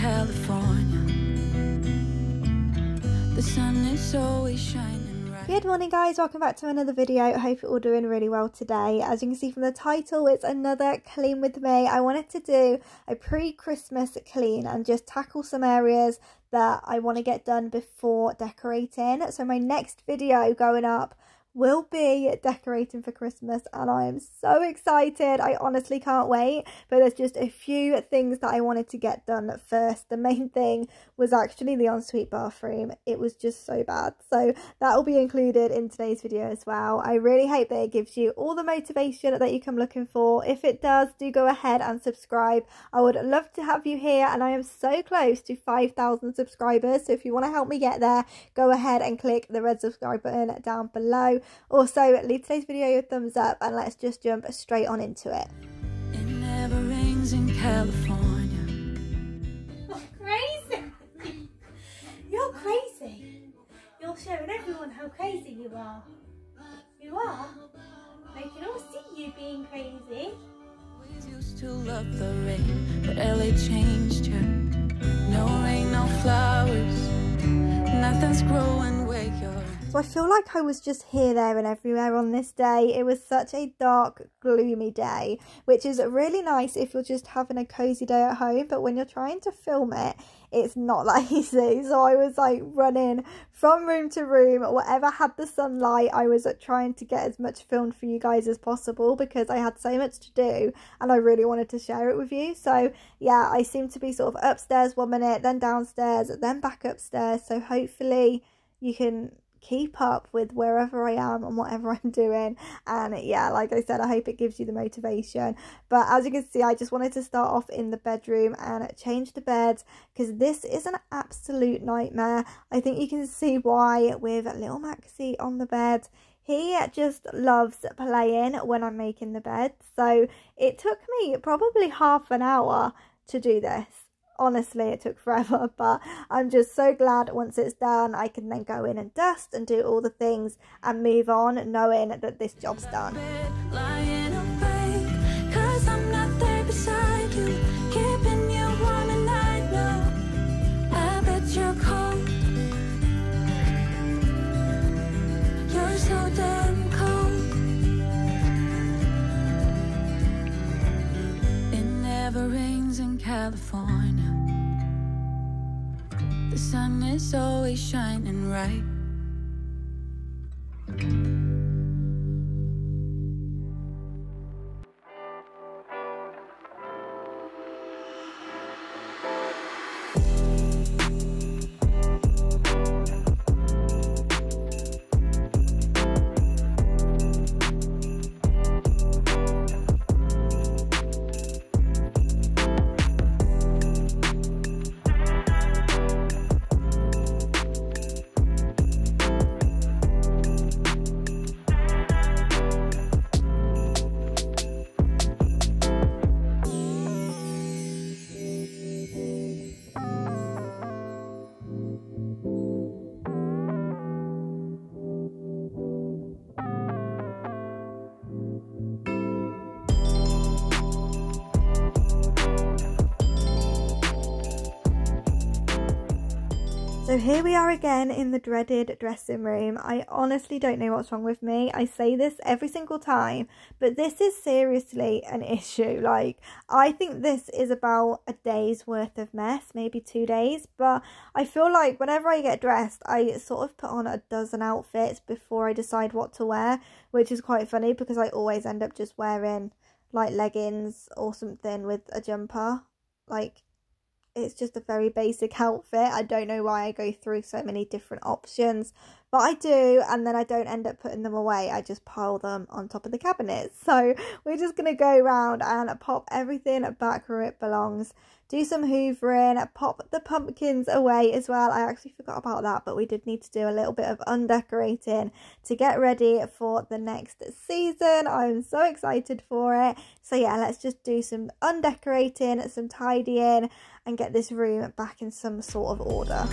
California. The sun is always shining bright. Good morning guys, welcome back to another video. I hope you're all doing really well today. As you can see from the title, it's another clean with me. I wanted to do a pre-Christmas clean and just tackle some areas that I want to get done before decorating. So my next video going up will be decorating for Christmas and I am so excited. I honestly can't wait, but there's just a few things that I wanted to get done first. The main thing was actually the ensuite bathroom. It was just so bad, so that will be included in today's video as well. I really hope that it gives you all the motivation that you come looking for. If it does, do go ahead and subscribe. I would love to have you here and I am so close to 5,000 subscribers, so if you want to help me get there, go ahead and click the red subscribe button down below. Also, leave today's video a thumbs up and let's just jump straight on into it. It never rains in California. Oh, crazy! You're crazy. You're showing everyone how crazy you are. You are? They can all see you being crazy. We used to love the rain, but LA changed her. No rain, no flowers, nothing's growing where you're. So I feel like I was just here, there and everywhere on this day. It was such a dark, gloomy day, which is really nice if you're just having a cozy day at home, but when you're trying to film it, it's not that easy. So I was like running from room to room, whatever had the sunlight, I was trying to get as much filmed for you guys as possible because I had so much to do and I really wanted to share it with you. So yeah, I seem to be sort of upstairs 1 minute, then downstairs, then back upstairs. So hopefully you can keep up with wherever I am and whatever I'm doing. And yeah, like I said, I hope it gives you the motivation. But as you can see, I just wanted to start off in the bedroom and change the bed because this is an absolute nightmare. I think you can see why with little Maxie on the bed. He just loves playing when I'm making the bed. So it took me probably half an hour to do this. Honestly, it took forever, but I'm just so glad once it's done, I can then go in and dust and do all the things and move on knowing that this job's done. Lying awake, 'cause I'm not there beside you, keeping you warm and I know, I bet you're cold. You're so damn cold. It never rains in California. The sun is always shining bright. So here we are again in the dreaded dressing room. I honestly don't know what's wrong with me. I say this every single time, but this is seriously an issue. Like, I think this is about a day's worth of mess, maybe 2 days, but I feel like whenever I get dressed, I sort of put on a dozen outfits before I decide what to wear, which is quite funny because I always end up just wearing like leggings or something with a jumper. Like, it's just a very basic outfit. I don't know why I go through so many different options, but I do, and then I don't end up putting them away. I just pile them on top of the cabinet. So we're just going to go around and pop everything back where it belongs. Do some hoovering, pop the pumpkins away as well. I actually forgot about that, but we did need to do a little bit of undecorating to get ready for the next season. I'm so excited for it. So yeah, let's just do some undecorating, some tidying, and get this room back in some sort of order.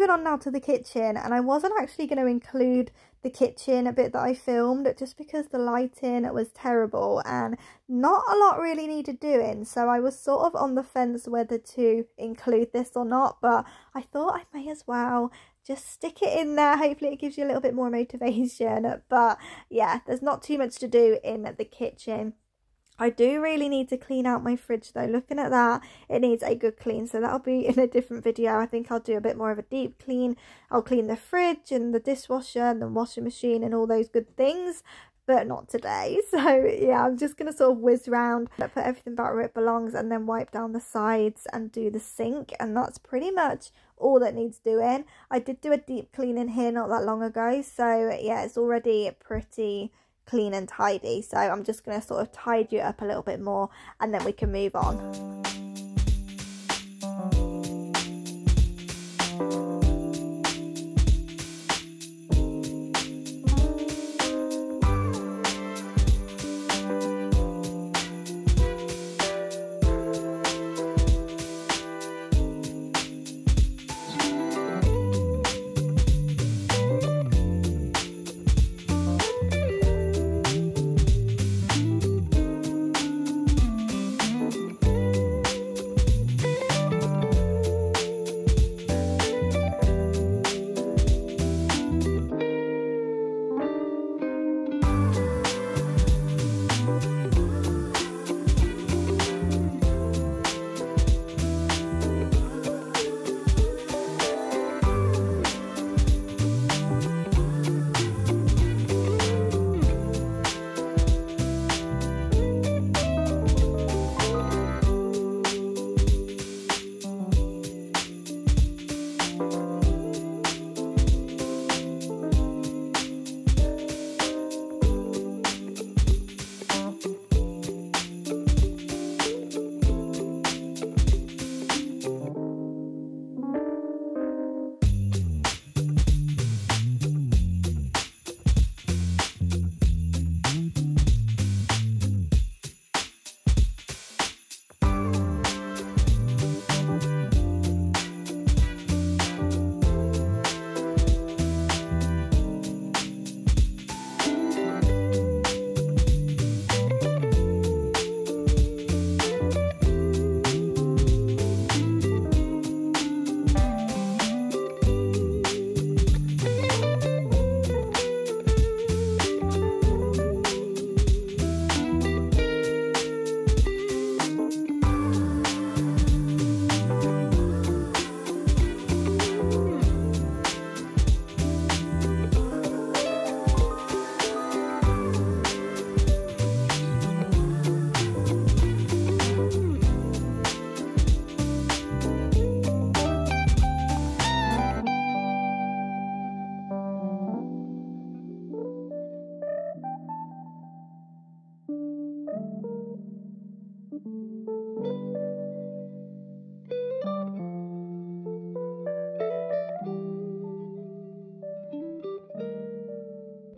moving on now to the kitchen, and I wasn't actually going to include the kitchen bit that I filmed just because the lighting was terrible and not a lot really needed doing, so I was sort of on the fence whether to include this or not, but I thought I may as well just stick it in there. Hopefully it gives you a little bit more motivation. But yeah, there's not too much to do in the kitchen. I do really need to clean out my fridge though. Looking at that, it needs a good clean, so that'll be in a different video. I think I'll do a bit more of a deep clean. I'll clean the fridge and the dishwasher and the washing machine and all those good things, but not today. So yeah, I'm just gonna sort of whiz round, put everything back where it belongs, and then wipe down the sides and do the sink, and that's pretty much all that needs doing. I did do a deep clean in here not that long ago, so yeah, it's already pretty clean and tidy, so I'm just going to sort of tidy it up a little bit more and then we can move on.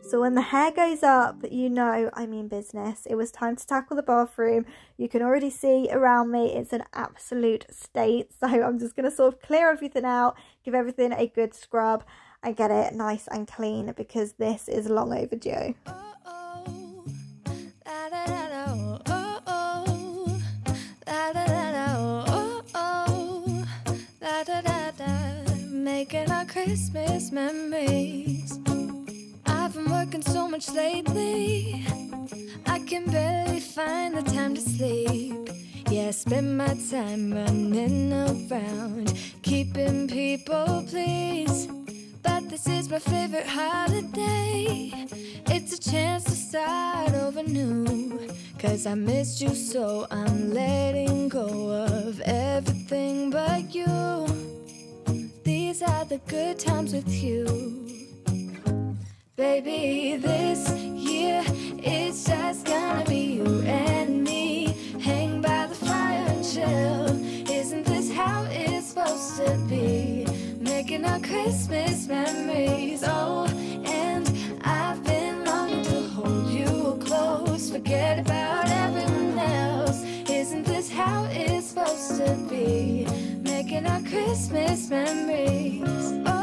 So when the hair goes up, you know I mean business. It was time to tackle the bathroom. You can already see around me it's an absolute state. So I'm just going to sort of clear everything out, give everything a good scrub and get it nice and clean because this is long overdue. Making our Christmas memories. I've been working so much lately, I can barely find the time to sleep. Yeah, I spend my time running around, keeping people pleased. But this is my favorite holiday. It's a chance to start over new. 'Cause I missed you, so I'm letting go of everything but you. These are the good times with you. Baby, this year it's just gonna be you and me. Hang by the fire and chill. Isn't this how it's supposed to be? Making our Christmas memories. Oh, and I've been longing to hold you close. Forget about everyone else. Isn't this how it's supposed to be? Making our Christmas memories. Oh,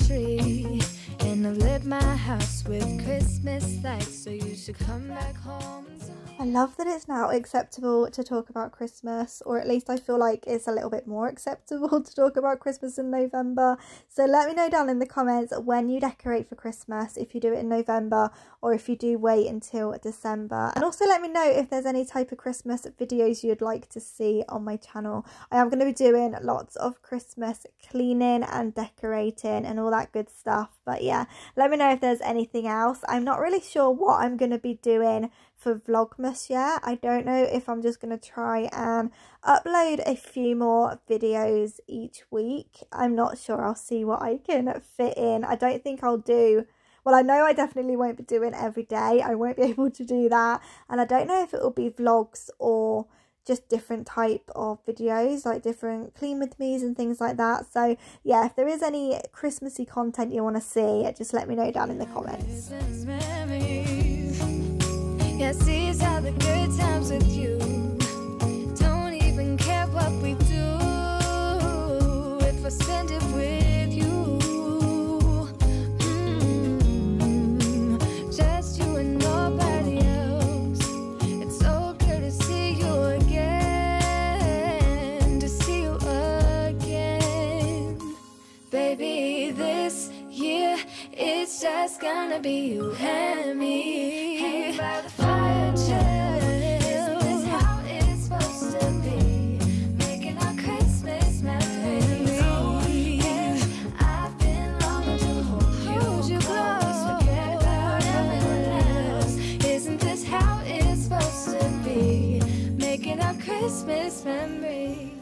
tree. And I've lit my house with Christmas lights, so you should come back home to me. I love that it's now acceptable to talk about Christmas, or at least I feel like it's a little bit more acceptable to talk about Christmas in November. So let me know down in the comments when you decorate for Christmas, if you do it in November or if you do wait until December. And also let me know if there's any type of Christmas videos you'd like to see on my channel. I am going to be doing lots of Christmas cleaning and decorating and all that good stuff. But yeah, let me know if there's anything else. I'm not really sure what I'm going to be doing for Vlogmas yet. I don't know if I'm just going to try and upload a few more videos each week. I'm not sure. I'll see what I can fit in. I don't think I'll do, well, I know I definitely won't be doing every day. I won't be able to do that. And I don't know if it will be vlogs or just different type of videos, like different clean with me's and things like that. So yeah, if there is any Christmassy content you want to see, just let me know down in the comments. Yes, these are the good times with you. Don't even care what we do if I spend it with you. Just you and nobody else. It's so good to see you again, to see you again. Baby, this year it's just gonna be you and me. Hanging by the fire chill. Isn't this how it's supposed to be? Making our Christmas memories. Oh, yeah. I've been longing to hold you close. Forget about everyone else. Isn't this how it's supposed to be? Making our Christmas memories.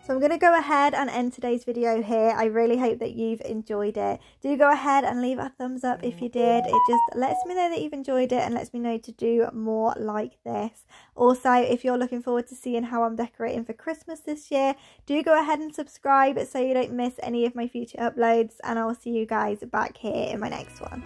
So I'm going to go ahead and end today's video here. I really hope that you've enjoyed it. Do go ahead and leave a thumbs up if you did. It just lets me know that you've enjoyed it and lets me know to do more like this. Also, if you're looking forward to seeing how I'm decorating for Christmas this year, do go ahead and subscribe so you don't miss any of my future uploads, and I will see you guys back here in my next one.